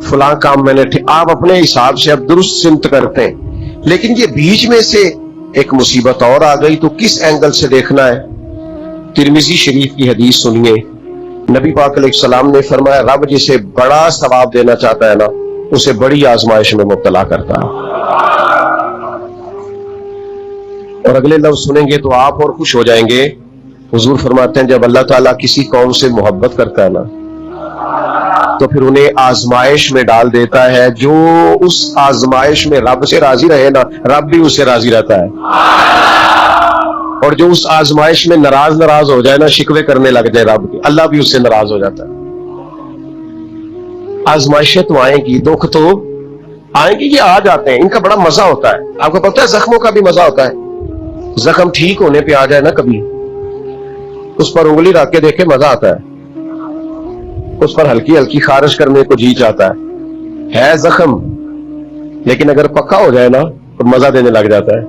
فلاں کام میں نے آپ اپنے حساب سے اب درست سمت کرتے ہیں، لیکن یہ بیچ میں سے ایک مصیبت اور آ گئی تو کس اینگل سے دیکھنا ہے؟ ترمذی شریف کی حدیث سنیے، نبی پاک علیہ السلام نے فرمایا رب جسے بڑا ثواب دینا چاہتا ہے نا اسے بڑی آزمائش میں مبتلا کرتا ہے۔ اور اگلے لفظ سنیں گے تو آپ اور خوش ہو جائیں گے۔ حضور فرماتے ہیں جب اللہ تعالیٰ کسی قوم سے محبت کرتا ہے نا تو پھر انہیں آزمائش میں ڈال دیتا ہے، جو اس آزمائش میں رب سے راضی رہے نا رب بھی اس سے راضی رہتا ہے، اور جو اس آزمائش میں ناراض ہو جائے نا، شکوے کرنے لگ جائے رب کے، اللہ بھی اس سے ناراض ہو جاتا ہے۔ آزمائشیں تو آئیں گی، دکھ تو آئیں گی، یہ آ جاتے ہیں، ان کا بڑا مزہ ہوتا ہے۔ آپ کو پتہ ہے زخموں کا بھی مزہ ہوتا ہے، زخم ٹھیک ہونے پہ آ جائے نا کبھی، اس پر انگلی رکھ کے دیکھے مزہ آتا ہے، اس پر ہلکی ہلکی خارش کرنے کو جی چاہتا ہے زخم، لیکن اگر پکا ہو جائے نا تو مزہ دینے لگ جاتا ہے۔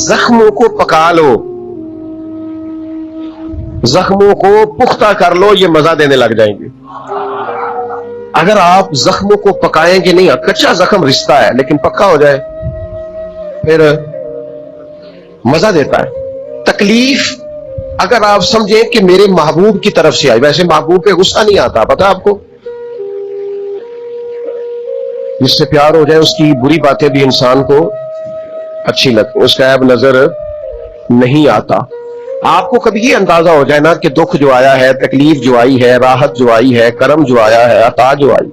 زخموں کو پکا لو، زخموں کو پختہ کر لو، یہ مزہ دینے لگ جائیں گے۔ اگر آپ زخموں کو پکائیں گے نہیں، کچا زخم رشتہ ہے، لیکن پکا ہو جائے پھر مزہ دیتا ہے۔ تکلیف اگر آپ سمجھیں کہ میرے محبوب کی طرف سے آئی، ویسے محبوب پہ غصہ نہیں آتا، پتہ آپ کو، جس سے پیار ہو جائے اس کی بری باتیں بھی انسان کو اچھی لگتی، اس کا عیب نظر نہیں آتا۔ آپ کو کبھی یہ اندازہ ہو جائے نا کہ دکھ جو آیا ہے، تکلیف جو آئی ہے، راحت جو آئی ہے، کرم جو آیا ہے، عطا جو آئی،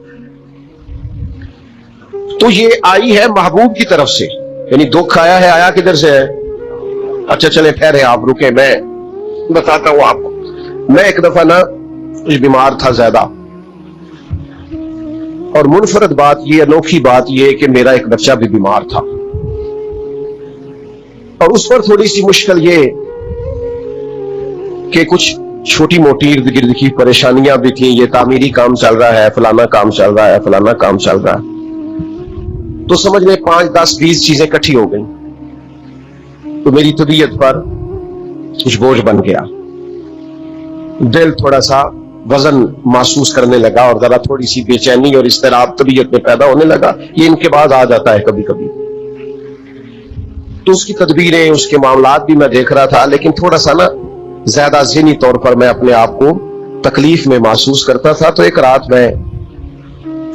تو یہ آئی ہے محبوب کی طرف سے، یعنی دکھ آیا ہے، آیا کدھر سے ہے؟ اچھا چلے ٹھہرے آپ رکے، میں بتاتا ہوں آپ کو۔ میں ایک دفعہ نا بیمار تھا زیادہ، اور منفرد بات یہ، انوکھی بات یہ کہ میرا ایک بچہ بھی بیمار تھا، اور اس پر تھوڑی سی مشکل یہ کہ کچھ چھوٹی موٹی ارد گرد کی پریشانیاں بھی تھیں، یہ تعمیری کام چل رہا ہے، فلانا کام چل رہا ہے، فلانا کام چل رہا ہے، تو سمجھ لیں 5 10 20 چیزیں اکٹھی ہو گئیں، تو میری طبیعت پر کچھ بوجھ بن گیا، دل تھوڑا سا وزن محسوس کرنے لگا، اور ذرا تھوڑی سی بے چینی اور اضطراب طبیعت میں پیدا ہونے لگا۔ یہ ان کے بعد آ جاتا ہے کبھی کبھی، تو اس کی تدبیریں، اس کے معاملات بھی میں دیکھ رہا تھا، لیکن تھوڑا سا نا زیادہ ذہنی طور پر میں اپنے آپ کو تکلیف میں محسوس کرتا تھا۔ تو ایک رات میں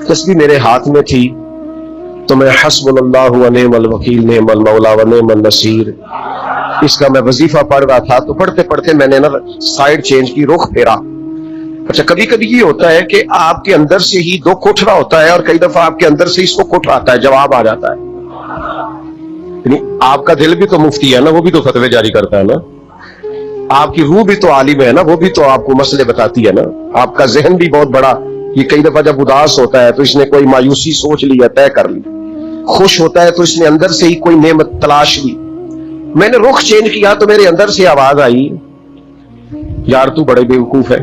تسبیح میرے ہاتھ میں تھی، تو میں حسب اللہ و نعم الوکیل نعم المولا و نعم النصیر اس کا میں وظیفہ پڑھ رہا تھا، تو پڑھتے پڑھتے میں نے نا سائیڈ چینج کی، رخ پھیرا۔ اچھا کبھی کبھی یہ ہوتا ہے کہ آپ کے اندر سے ہی دکھ اٹھ رہا ہوتا ہے، اور کئی دفعہ آپ کے اندر سے اس کو اٹھ آتا ہے، جواب آ جاتا ہے، یعنی آپ کا دل بھی تو مفتی ہے نا، وہ بھی تو فتوے جاری کرتا ہے نا، آپ کی روح بھی تو عالم ہے نا، وہ بھی تو آپ کو مسئلے بتاتی ہے نا، آپ کا ذہن بھی بہت بڑا، یہ کئی دفعہ جب اداس ہوتا ہے تو اس نے کوئی مایوسی سوچ لی ہے، طے کر لی، خوش ہوتا ہے تو اس نے اندر سے ہی کوئی نعمت تلاش لی۔ میں نے رخ چینج کیا تو میرے اندر سے آواز آئی، یار تو بڑے بیوقوف ہے،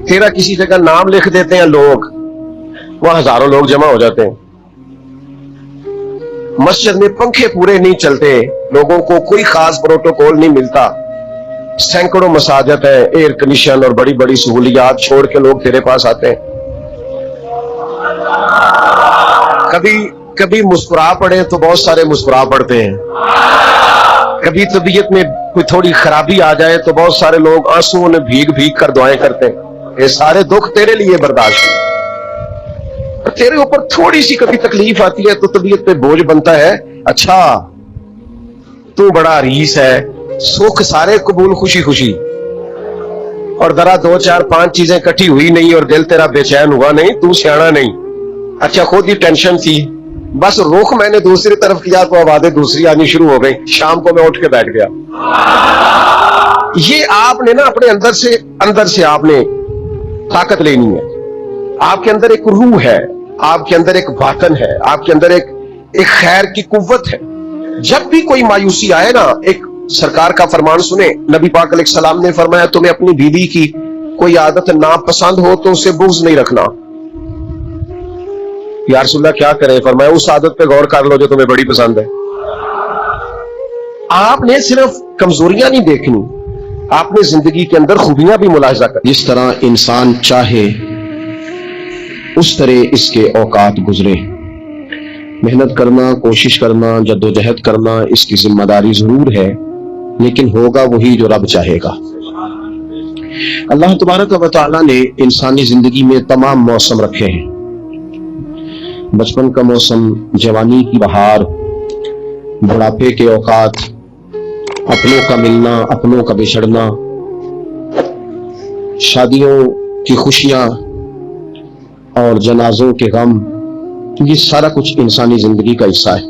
تیرا کسی جگہ نام لکھ دیتے ہیں لوگ، وہاں ہزاروں لوگ جمع ہو جاتے ہیں، مسجد میں پنکھے پورے نہیں چلتے، لوگوں کو کوئی خاص پروٹوکول نہیں ملتا، سینکڑوں مساجد ہیں، ایئر کنڈیشن اور بڑی بڑی سہولیات چھوڑ کے لوگ تیرے پاس آتے ہیں۔ کبھی مسکرا پڑے تو بہت سارے مسکرا پڑتے ہیں، کبھی طبیعت میں کوئی تھوڑی خرابی آ جائے تو بہت سارے لوگ آنسوؤں میں بھیگ کر دعائیں کرتے ہیں۔ یہ سارے دکھ تیرے لیے برداشت ہیں، تیرے اوپر تھوڑی سی کبھی تکلیف آتی ہے تو طبیعت پہ بوجھ بنتا ہے، اچھا تو بڑا عریس ہے، سکھ سارے قبول خوشی خوشی، اور ذرا 2 4 5 چیزیں کٹھی ہوئی نہیں اور دل تیرا بے چین ہوا نہیں، تو سیاڑا نہیں، اچھا خود ہی ٹینشن تھی، بس رخ میں نے دوسری طرف کیا تو آوازیں دوسری آنی شروع ہو گئی، شام کو میں اٹھ کے بیٹھ گیا۔ یہ آپ نے نا اپنے اندر سے آپ نے طاقت لینی ہے، آپ کے اندر ایک روح ہے، آپ کے اندر ایک باطن ہے، آپ کے اندر ایک خیر کی قوت ہے۔ جب بھی کوئی مایوسی آئے نا، ایک سرکار کا فرمان سنیں، نبی پاک علیہ السلام نے فرمایا تمہیں اپنی بیوی کی کوئی عادت ناپسند ہو تو اسے بغض نہیں رکھنا۔ یا رسول اللہ کیا کریں؟ فرمایا اس عادت پہ غور کر لو جو تمہیں بڑی پسند ہے۔ آپ نے صرف کمزوریاں نہیں دیکھنی، آپ نے زندگی کے اندر خوبیاں بھی ملاحظہ کرنی۔ جس طرح انسان چاہے اس طرح اس کے اوقات گزرے. محنت کرنا، کوشش کرنا، جدوجہد کرنا اس کی ذمہ داری ضرور ہے، لیکن ہوگا وہی جو رب چاہے گا. اللہ تبارک و تعالیٰ نے انسانی زندگی میں تمام موسم رکھے ہیں. بچپن کا موسم، جوانی کی بہار، بڑھاپے کے اوقات، اپنوں کا ملنا، اپنوں کا بچھڑنا، شادیوں کی خوشیاں اور جنازوں کے غم، یہ سارا کچھ انسانی زندگی کا حصہ ہے.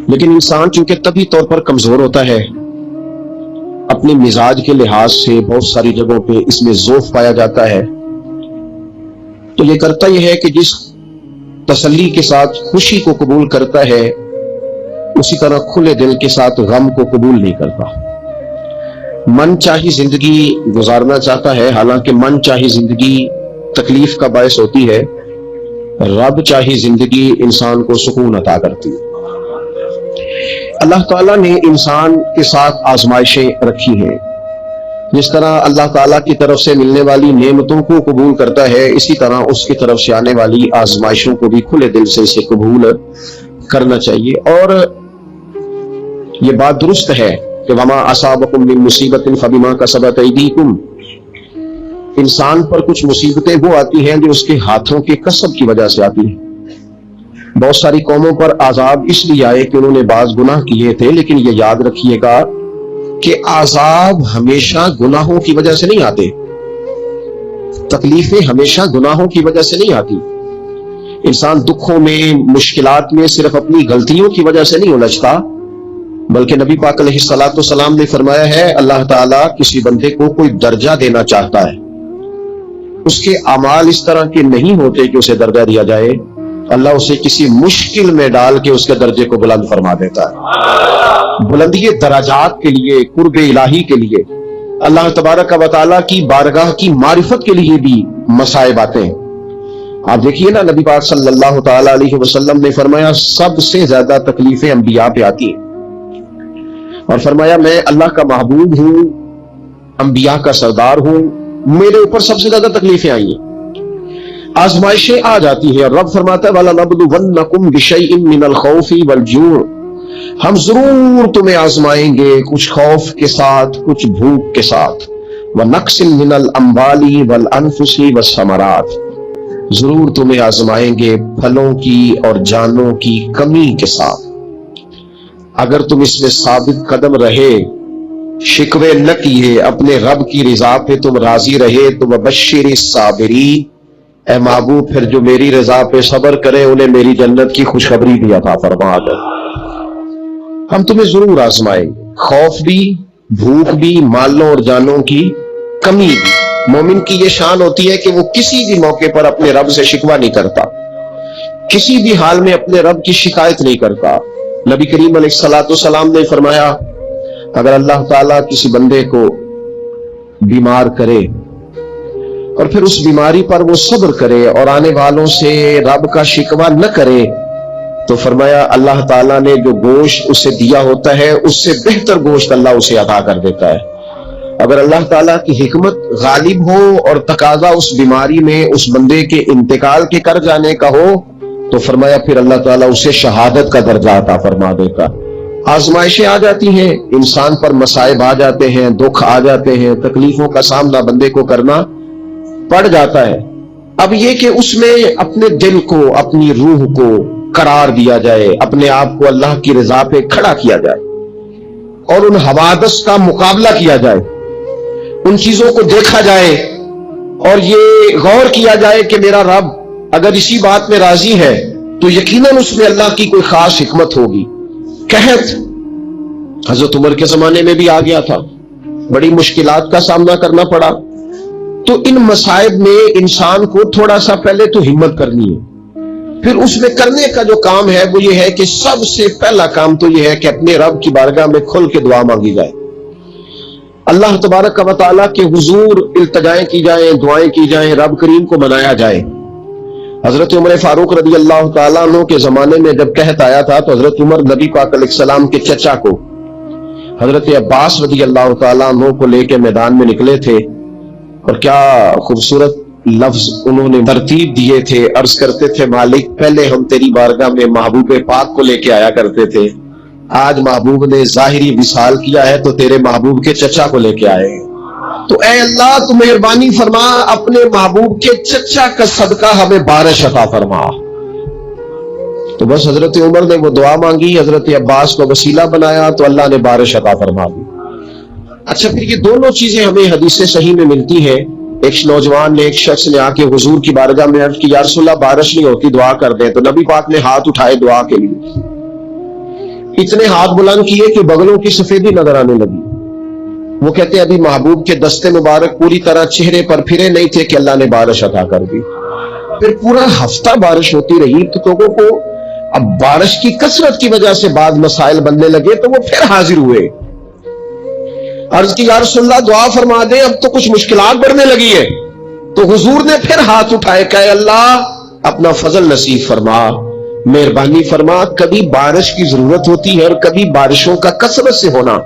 لیکن انسان چونکہ طبعی طور پر کمزور ہوتا ہے، اپنے مزاج کے لحاظ سے بہت ساری جگہوں پہ اس میں ضعف پایا جاتا ہے، تو یہ کرتا یہ ہے کہ جس تسلی کے ساتھ خوشی کو قبول کرتا ہے، اسی طرح کھلے دل کے ساتھ غم کو قبول نہیں کرتا. من چاہی زندگی گزارنا چاہتا ہے، حالانکہ من چاہی زندگی تکلیف کا باعث ہوتی ہے. رب چاہی زندگی انسان کو سکون عطا کرتی ہے. اللہ تعالیٰ نے انسان کے ساتھ آزمائشیں رکھی ہیں. جس طرح اللہ تعالیٰ کی طرف سے ملنے والی نعمتوں کو قبول کرتا ہے، اسی طرح اس کی طرف سے آنے والی آزمائشوں کو بھی کھلے دل سے اسے قبول کرنا چاہیے. اور یہ بات درست ہے کہ وما اصابکم من مصیبت فبما کسبت ایدیکم، انسان پر کچھ مصیبتیں وہ آتی ہیں جو اس کے ہاتھوں کے کسب کی وجہ سے آتی ہیں. بہت ساری قوموں پر عذاب اس لیے آئے کہ انہوں نے بعض گناہ کیے تھے، لیکن یہ یاد رکھیے گا کہ عذاب ہمیشہ گناہوں کی وجہ سے نہیں آتے، تکلیفیں ہمیشہ گناہوں کی وجہ سے نہیں آتی. انسان دکھوں میں، مشکلات میں صرف اپنی غلطیوں کی وجہ سے نہیں الجھتا، بلکہ نبی پاک علیہ الصلوۃ والسلام نے فرمایا ہے اللہ تعالیٰ کسی بندے کو کوئی درجہ دینا چاہتا ہے، اس کے اعمال اس طرح کے نہیں ہوتے کہ اسے درجہ دیا جائے، اللہ اسے کسی مشکل میں ڈال کے اس کے درجے کو بلند فرما دیتا ہے. بلندی درجات کے لیے، قرب الہی کے لیے، اللہ تبارک و تعالیٰ کی بارگاہ کی معرفت کے لیے بھی مصائب آتے ہیں. آپ دیکھیے نا، نبی پاک صلی اللہ تعالی علیہ وسلم نے فرمایا سب سے زیادہ تکلیفیں انبیاء پہ آتی ہیں، اور فرمایا میں اللہ کا محبوب ہوں، انبیاء کا سردار ہوں، میرے اوپر سب سے زیادہ تکلیفیں آئی ہیں، آزمائشیں آ جاتی ہیں. اور رب فرماتا ہے وَلَنَبْلُوَنَّكُمْ بِشَيْءٍ مِّنَ الْخَوْفِ وَالْجُوعِ، ہم ضرور تمہیں آزمائیں گے کچھ خوف کے ساتھ، کچھ بھوک کے ساتھ. وَنَقْصٍ مِّنَ الْأَمْوَالِ وَالْأَنفُسِ وَالثَّمَرَاتِ، ضرور تمہیں آزمائیں گے پھلوں کی اور جانوں کی کمی کے ساتھ. اگر تم اس میں ثابت قدم رہے، شکوے نہ کیے، اپنے رب کی رضا پہ تم راضی رہے، تو وَبَشِّرِ الصَّابِرِينَ، اے محبوب پھر جو میری رضا پہ صبر کرے انہیں میری جنت کی خوشخبری بھی عطا فرما دے. ہم تمہیں ضرور آزمائیں گے، خوف بھی، بھوک بھی، مالوں اور جانوں کی کمی بھی. مومن کی یہ شان ہوتی ہے کہ وہ کسی بھی موقع پر اپنے رب سے شکوہ نہیں کرتا، کسی بھی حال میں اپنے رب کی شکایت نہیں کرتا. نبی کریم علیہ الصلوۃ والسلام نے فرمایا اگر اللہ تعالیٰ کسی بندے کو بیمار کرے اور پھر اس بیماری پر وہ صبر کرے اور آنے والوں سے رب کا شکوہ نہ کرے، تو فرمایا اللہ تعالیٰ نے جو گوشت اسے دیا ہوتا ہے اس سے بہتر گوشت اللہ اسے عطا کر دیتا ہے. اگر اللہ تعالیٰ کی حکمت غالب ہو اور تقاضا اس بیماری میں اس بندے کے انتقال کے کر جانے کا ہو، تو فرمایا پھر اللہ تعالیٰ اسے شہادت کا درجہ عطا فرما دیتا. آزمائشیں آ جاتی ہیں، انسان پر مصائب آ جاتے ہیں، دکھ آ جاتے ہیں، تکلیفوں کا سامنا بندے کو کرنا پڑ جاتا ہے. اب یہ کہ اس میں اپنے دل کو، اپنی روح کو قرار دیا جائے، اپنے آپ کو اللہ کی رضا پہ کھڑا کیا جائے اور ان حوادث کا مقابلہ کیا جائے، ان چیزوں کو دیکھا جائے اور یہ غور کیا جائے کہ میرا رب اگر اسی بات میں راضی ہے تو یقیناً اس میں اللہ کی کوئی خاص حکمت ہوگی. قحط حضرت عمر کے زمانے میں بھی آ گیا تھا، بڑی مشکلات کا سامنا کرنا پڑا. تو ان مصائب میں انسان کو تھوڑا سا پہلے تو ہمت کرنی ہے، پھر اس میں کرنے کا جو کام ہے وہ یہ ہے کہ سب سے پہلا کام تو یہ ہے کہ اپنے رب کی بارگاہ میں کھل کے دعا مانگی جائے، اللہ تبارک و تعالیٰ کے حضور التجائیں کی جائیں، دعائیں کی جائیں، رب کریم کو منایا جائے. حضرت عمر فاروق رضی اللہ تعالیٰ عنہ کے زمانے میں جب قحط آیا تھا تو حضرت عمر نبی پاک علیہ السلام کے چچا کو حضرت عباس رضی اللہ تعالیٰ عنہ کو لے کے میدان میں نکلے تھے، اور کیا خوبصورت لفظ انہوں نے ترتیب دیے تھے، عرض کرتے تھے مالک پہلے ہم تیری بارگاہ میں محبوب پاک کو لے کے آیا کرتے تھے، آج محبوب نے ظاہری وصال کیا ہے تو تیرے محبوب کے چچا کو لے کے آئے، تو اے اللہ تو مہربانی فرما اپنے محبوب کے چچا کا صدقہ ہمیں بارش عطا فرما۔ تو بس حضرت عمر نے وہ دعا مانگی، حضرت عباس کو وسیلہ بنایا تو اللہ نے بارش عطا فرما دی۔ اچھا پھر یہ دونوں چیزیں ہمیں حدیث صحیح میں ملتی ہیں۔ ایک نوجوان نے، ایک شخص نے آ کے حضور کی بارگاہ میں عرض کی یا رسول اللہ بارش نہیں ہوتی، دعا کر دیں، تو نبی پاک نے ہاتھ اٹھائے دعا کے لیے، اتنے ہاتھ بلند کیے کہ بغلوں کی سفیدی نظر آنے لگی۔ وہ کہتے ہیں ابھی محبوب کے دستے مبارک پوری طرح چہرے پر پھرے نہیں تھے کہ اللہ نے بارش عطا کر دی۔ پھر پورا ہفتہ بارش ہوتی رہی تو لوگوں کو اب بارش کی کثرت کی وجہ سے بعض مسائل بننے لگے تو وہ پھر حاضر ہوئے، عرض کی یا رسول اللہ دعا فرما دیں اب تو کچھ مشکلات بڑھنے لگی ہے، تو حضور نے پھر ہاتھ اٹھائے کہ اے اللہ اپنا فضل نصیب فرما، مہربانی فرما، کبھی بارش کی ضرورت ہوتی ہے اور کبھی بارشوں کا کثرت سے ہونا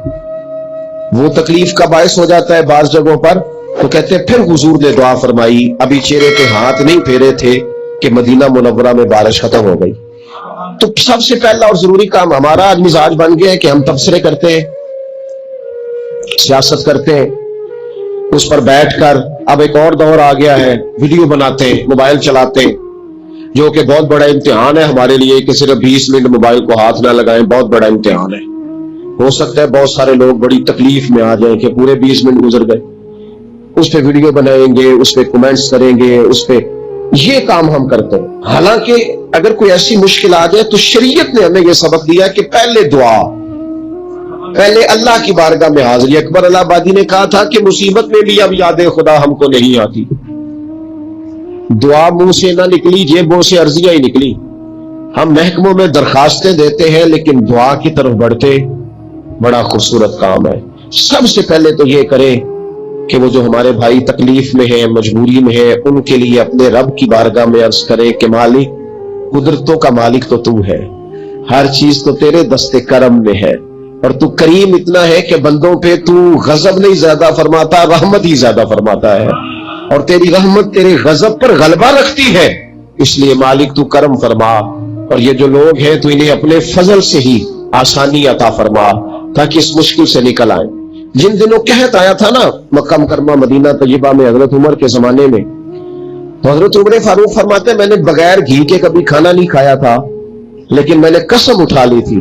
وہ تکلیف کا باعث ہو جاتا ہے بعض جگہوں پر۔ تو کہتے ہیں پھر حضور نے دعا فرمائی، ابھی چہرے پہ ہاتھ نہیں پھیرے تھے کہ مدینہ منورہ میں بارش ختم ہو گئی۔ تو سب سے پہلا اور ضروری کام ہمارا آج مزاج بن گیا ہے کہ ہم تبصرے کرتے ہیں، سیاست کرتے ہیں، اس پر بیٹھ کر اب ایک اور دور آ گیا ہے، ویڈیو بناتے ہیں، موبائل چلاتے ہیں، جو کہ بہت بڑا امتحان ہے ہمارے لیے کہ صرف 20 منٹ موبائل کو ہاتھ نہ لگائیں، بہت بڑا امتحان ہے۔ ہو سکتا ہے بہت سارے لوگ بڑی تکلیف میں آ جائیں کہ پورے 20 منٹ گزر گئے، اس پہ ویڈیو بنائیں گے، اس پہ کمنٹس کریں گے، اس پہ یہ کام ہم کرتے ہیں۔ حالانکہ اگر کوئی ایسی مشکل آ جائے تو شریعت نے ہمیں یہ سبق دیا کہ پہلے دعا، پہلے اللہ کی بارگاہ میں حاضری۔ اکبر الہ آبادی نے کہا تھا کہ مصیبت میں بھی اب یاد خدا ہم کو نہیں آتی، دعا منہ سے نہ نکلی، جیبوں سے عرضیاں ہی نکلی۔ ہم محکموں میں درخواستیں دیتے ہیں لیکن دعا کی طرف بڑھتے بڑا خوبصورت کام ہے۔ سب سے پہلے تو یہ کریں کہ وہ جو ہمارے بھائی تکلیف میں ہیں، مجبوری میں ہیں، ان کے لیے اپنے رب کی بارگاہ میں عرض کریں کہ مالک قدرتوں کا مالک تو تو ہے، ہر چیز تو تیرے دستے کرم میں ہے، اور تو کریم اتنا ہے کہ بندوں پہ تو غضب نہیں زیادہ فرماتا، رحمت ہی زیادہ فرماتا ہے، اور تیری رحمت تیرے غضب پر غلبہ رکھتی ہے، اس لیے مالک تو کرم فرما، اور یہ جو لوگ ہیں تو انہیں اپنے فضل سے ہی آسانی عطا فرما تاکہ اس مشکل سے نکل آئیں۔ جن دنوں قحط آیا تھا نا مکہ مکرمہ مدینہ طیبہ میں حضرت عمر کے زمانے میں، تو حضرت عمر فاروق فرماتے ہیں میں نے بغیر گھی کے کبھی کھانا نہیں کھایا تھا، لیکن میں نے قسم اٹھا لی تھی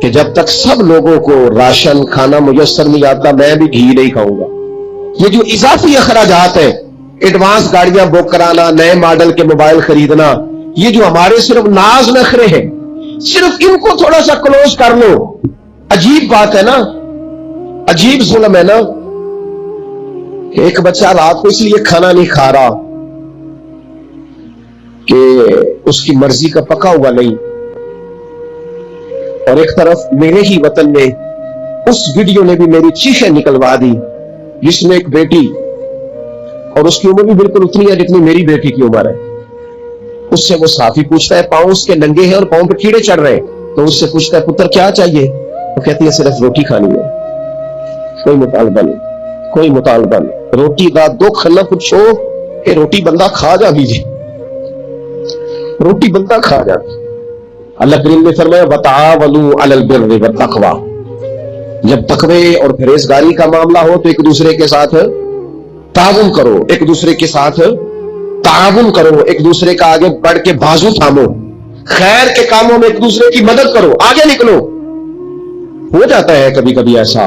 کہ جب تک سب لوگوں کو راشن کھانا میسر نہیں آتا میں بھی گھی نہیں کھاؤں گا۔ یہ جو اضافی اخراجات ہیں، ایڈوانس گاڑیاں بک کرانا، نئے ماڈل کے موبائل خریدنا، یہ جو ہمارے صرف ناز نخرے ہیں، صرف ان کو تھوڑا سا کلوز کر لو۔ عجیب بات ہے نا، عجیب ظلم ہے نا کہ ایک بچہ رات کو اس لیے کھانا نہیں کھا رہا کہ اس کی مرضی کا پکا ہوا نہیں، اور ایک طرف میرے ہی وطن میں اس ویڈیو نے بھی میری چیخیں نکلوا دی جس میں ایک بیٹی، اور اس کی عمر بھی بالکل اتنی ہے جتنی میری بیٹی کی عمر ہے، اس سے وہ صافی پوچھتا ہے، پاؤں اس کے ننگے ہیں اور پاؤں پہ کیڑے چڑھ رہے ہیں، تو اس سے پوچھتا ہے پتر کیا چاہیے؟ وہ کہتی ہے صرف روٹی کھانی ہے، کوئی مطالبہ نہیں، کوئی مطالبہ نہیں، روٹی کا دکھ نہ پوچھو کہ روٹی بندہ کھا جا دیجیے، روٹی بندہ کھا جا۔ اللہ کریم نے فرمایا وَتَعَاوَنُوا عَلَى الْبِرِّ وَالتَّقْوَىٰ، جب تقوی اور پرہیزگاری کا معاملہ ہو تو ایک دوسرے کے ساتھ تعاون کرو، ایک دوسرے کے ساتھ تعاون کرو، ایک دوسرے کا آگے بڑھ کے بازو تھامو، خیر کے کاموں میں ایک دوسرے کی مدد کرو، آگے نکلو۔ ہو جاتا ہے کبھی کبھی ایسا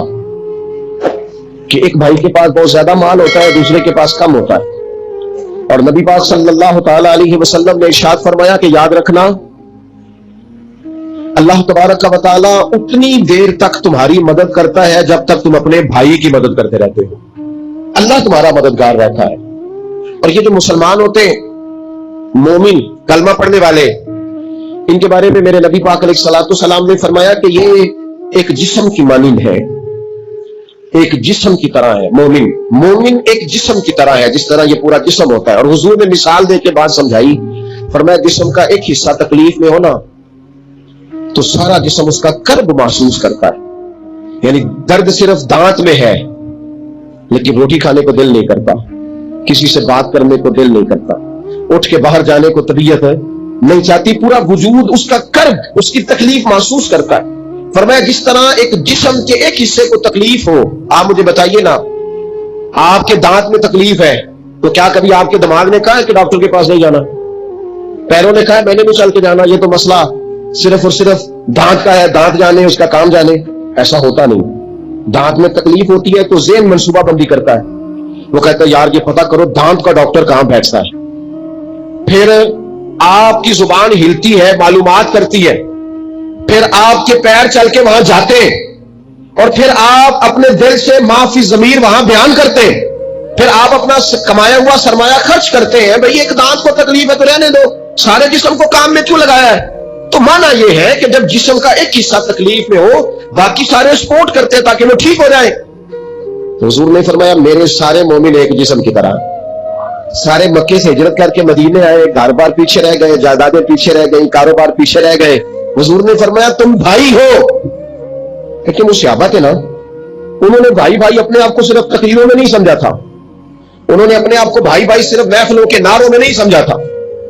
کہ ایک بھائی کے پاس بہت زیادہ مال ہوتا ہے، دوسرے کے پاس کم ہوتا ہے، اور نبی پاک صلی اللہ تعالی علیہ وسلم نے ارشاد فرمایا کہ یاد رکھنا اللہ تبارک و تعالی اتنی دیر تک تمہاری مدد کرتا ہے جب تک تم اپنے بھائی کی مدد کرتے رہتے ہو، اللہ تمہارا مددگار رہتا ہے۔ اور یہ جو مسلمان ہوتے ہیں، مومن کلمہ پڑھنے والے، ان کے بارے میں میرے نبی پاک علیہ الصلوۃ والسلام نے فرمایا کہ یہ ایک جسم کی مانند ہے، ایک جسم کی طرح ہے۔ مومن ایک جسم کی طرح ہے، جس طرح یہ پورا جسم ہوتا ہے، اور حضور نے مثال دے کے بات سمجھائی، فرمایا جسم کا ایک حصہ تکلیف میں ہونا تو سارا جسم اس کا کرب محسوس کرتا ہے، یعنی درد صرف دانت میں ہے لیکن روٹی کھانے کو دل نہیں کرتا، کسی سے بات کرنے کو دل نہیں کرتا, اٹھ کے باہر جانے کو طبیعت ہے نہیں چاہتی, پورا وجود اس کا کرب, اس کی تکلیف محسوس کرتا ہے. فرمایا جس طرح ایک جسم کے ایک حصے کو تکلیف ہو, آپ مجھے بتائیے نا, آپ کے دانت میں تکلیف ہے تو کیا کبھی آپ کے دماغ نے کہا ہے کہ ڈاکٹر کے پاس نہیں جانا؟ پیروں نے کہا ہے میں نے نہیں چل کے جانا, یہ تو مسئلہ صرف اور صرف دانت کا ہے, دانت جانے اس کا کام جانے؟ ایسا ہوتا نہیں. دانت میں تکلیف ہوتی ہے تو ذہن منصوبہ بندی کرتا ہے, وہ کہتا ہے یار یہ پتہ کرو دانت کا ڈاکٹر کہاں بیٹھتا ہے. پھر آپ کی زبان ہلتی ہے, معلومات کرتی ہے, پھر آپ کے پیر چل کے وہاں جاتے ہیں, اور پھر آپ اپنے دل سے ما فی ضمیر وہاں بیان کرتے ہیں, پھر آپ اپنا کمایا ہوا سرمایہ خرچ کرتے ہیں. بھئی ایک دانت کو تکلیف ہے تو رہنے دو, سارے جسم کو کام میں کیوں لگایا ہے؟ تو معنی یہ ہے کہ جب جسم کا ایک حصہ تکلیف میں ہو, باقی سارے سپورٹ کرتے ہیں تاکہ وہ ٹھیک ہو جائے. تو حضور نے فرمایا میرے سارے مومن ایک جسم کی طرح, سارے مکے سے ہجرت کر کے مدینے آئے, گھر بار پیچھے رہ گئے, جائیدادیں پیچھے رہ گئی, کاروبار پیچھے رہ گئے. حضور نے فرمایا تم بھائی ہو. لیکن وہ صحابہ تھے نا, انہوں نے بھائی بھائی اپنے آپ کو صرف تقریروں میں نہیں سمجھا تھا, انہوں نے اپنے آپ کو بھائی بھائی صرف محفلوں کے نعروں میں نہیں سمجھا تھا,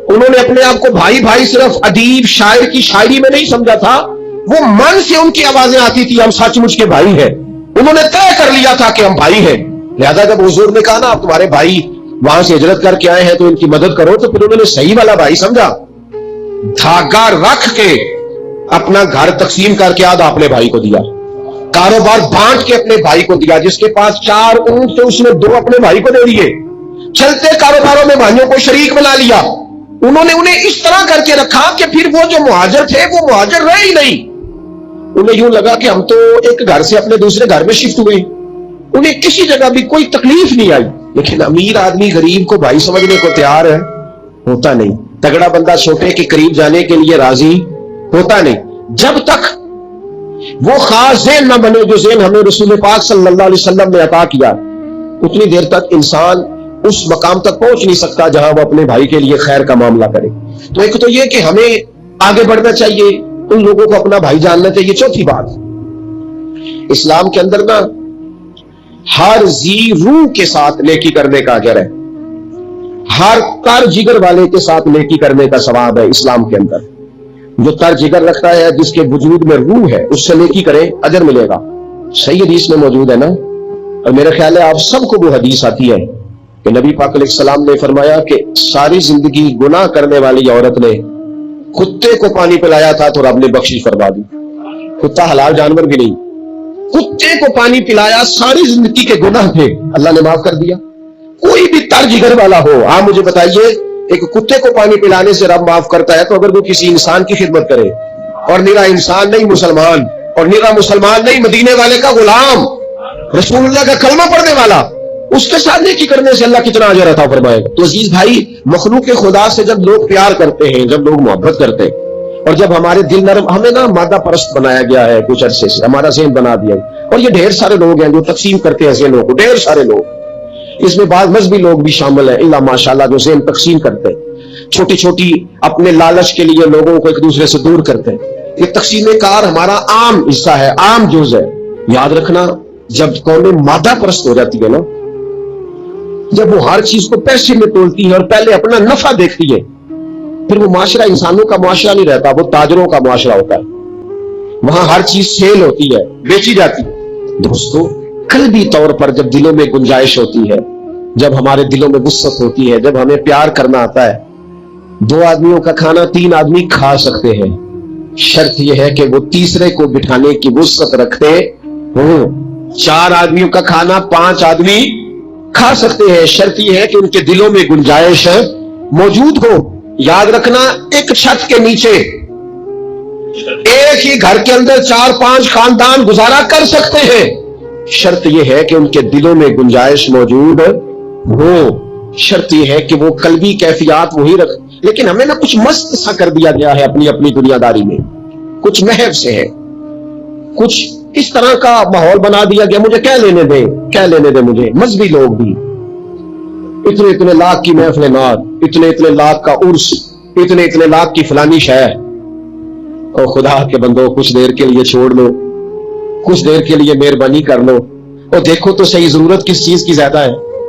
انہوں نے اپنے آپ کو بھائی بھائی صرف ادیب شاعر کی شاعری میں نہیں سمجھا تھا. وہ من سے ان کی آوازیں آتی تھی ہم سچ مچ کے بھائی ہیں. انہوں نے طے کر لیا تھا کہ ہم بھائی ہیں. لہذا جب حضور نے کہا نا آپ تمہارے بھائی وہاں سے ہجرت کر کے آئے ہیں تو ان کی مدد کرو, تو پھر انہوں نے صحیح والا بھائی سمجھا. دھاگا رکھ کے اپنا گھر تقسیم کر کے آدھا اپنے بھائی کو دیا, کاروبار بانٹ کے اپنے بھائی کو دیا. جس کے پاس 4 اونٹ تھے اس نے 2 اپنے بھائی کو دے دیے. چلتے کاروباروں میں بھائیوں کو شریک بنا لیا. انہوں نے انہیں اس طرح کر کے رکھا کہ پھر وہ جو مہاجر تھے وہ مہاجر رہے ہی نہیں. انہیں یوں لگا کہ ہم تو ایک گھر سے اپنے دوسرے گھر میں شفٹ ہوئے, انہیں کسی جگہ بھی کوئی تکلیف نہیں آئی. لیکن امیر آدمی غریب کو بھائی سمجھنے کو تیار ہے؟ ہوتا نہیں. تگڑا بندہ چھوٹے کے قریب جانے کے لیے راضی ہوتا نہیں. جب تک وہ خاص ذہن نہ بنے جو ذہن ہمیں رسول پاک صلی اللہ علیہ وسلم نے عطا کیا, اتنی دیر تک انسان اس مقام تک پہنچ نہیں سکتا جہاں وہ اپنے بھائی کے لیے خیر کا معاملہ کرے. تو ایک تو یہ کہ ہمیں آگے بڑھنا چاہیے, ان لوگوں کو اپنا بھائی جاننا چاہیے. چوتھی بات, اسلام کے اندر نا ہر ذی روح کے ساتھ نیکی کرنے کا اجر ہے, ہر تر جگر والے کے ساتھ نیکی کرنے کا ثواب ہے. اسلام کے اندر جو تر جگر رکھتا ہے, جس کے وجود میں روح ہے, اس سے نیکی کرے اجر ملے گا. صحیح حدیث میں موجود ہے نا, اور میرے خیال ہے آپ سب کو وہ حدیث آتی ہے کہ نبی پاک علیہ السلام نے فرمایا کہ ساری زندگی گناہ کرنے والی عورت نے کتے کو پانی پلایا تھا تو رب نے بخشش فرما دی. کتا حلال جانور بھی نہیں, کتے کو پانی پلایا, ساری زندگی کے گناہ تھے, اللہ نے معاف کر دیا. کوئی بھی تر جگر والا ہو, آپ مجھے بتائیے ایک کتے کو پانی پلانے سے رب معاف کرتا ہے, تو اگر وہ کسی انسان کی خدمت کرے, اور نیرا انسان نہیں مسلمان, اور نیرا مسلمان نہیں مدینے والے کا غلام, رسول اللہ کا کلمہ پڑھنے والا, اس کے ساتھ نیکی کرنے سے اللہ کتنا اجر عطا فرمائے گا. تو عزیز بھائی, مخلوق خدا سے جب لوگ پیار کرتے ہیں, جب لوگ محبت کرتے ہیں, اور جب ہمارے دل نرم, ہمیں نا مادہ پرست بنایا گیا ہے کچھ عرصے سے, ہمارا ذہن بنا دیا ہے, اور یہ ڈھیر سارے لوگ ہیں جو تقسیم کرتے ہیں ذہنوں کو, ڈھیر سارے لوگ, اس میں بعض مذہبی لوگ بھی شامل ہیں اللہ ماشاءاللہ, جو ذہن تقسیم کرتے ہیں, چھوٹی چھوٹی اپنے لالچ کے لیے لوگوں کو ایک دوسرے سے دور کرتے ہیں. یہ تقسیم کار ہمارا عام حصہ ہے, عام جز ہے. یاد رکھنا, جب قوم مادہ پرست ہو جاتی ہے نا, جب وہ ہر چیز کو پیسے میں تولتی ہے اور پہلے اپنا نفع دیکھتی ہے, پھر وہ معاشرہ انسانوں کا معاشرہ نہیں رہتا, وہ تاجروں کا معاشرہ ہوتا ہے. وہاں ہر چیز سیل ہوتی ہے, بیچی جاتی ہے. دوستو, قلبی طور پر جب دلوں میں گنجائش ہوتی ہے, جب ہمارے دلوں میں وسعت ہوتی ہے, جب ہمیں پیار کرنا آتا ہے, 2 آدمیوں کا کھانا 3 آدمی کھا سکتے ہیں. شرط یہ ہے کہ وہ تیسرے کو بٹھانے کی وسعت رکھتے ہوں. 4 آدمیوں کا کھانا 5 آدمی کھا سکتے ہیں. شرط یہ ہے کہ ان کے دلوں میں گنجائش موجود ہو. یاد رکھنا, ایک چھت کے نیچے ایک ہی گھر کے اندر 4-5 خاندان گزارا کر سکتے ہیں. شرط یہ ہے کہ ان کے دلوں میں گنجائش موجود ہو. شرط یہ ہے کہ وہ قلبی کیفیات وہی رکھ. لیکن ہمیں نہ کچھ مست سا کر دیا گیا ہے اپنی اپنی دنیا داری میں, کچھ محب سے ہے, کچھ اس طرح کا ماحول بنا دیا گیا, مجھے کیا لینے دیں, کیا لینے دیں مجھے. مذہبی لوگ بھی اتنے لاکھ کی محفل نعت, اتنے لاکھ کا عرس, اتنے لاکھ کی فلانی شہر. اور خدا کے بندو, کچھ دیر کے لیے چھوڑ لو, کچھ دیر کے لیے مہربانی کر لو, اور دیکھو تو صحیح ضرورت کس چیز کی زیادہ ہے.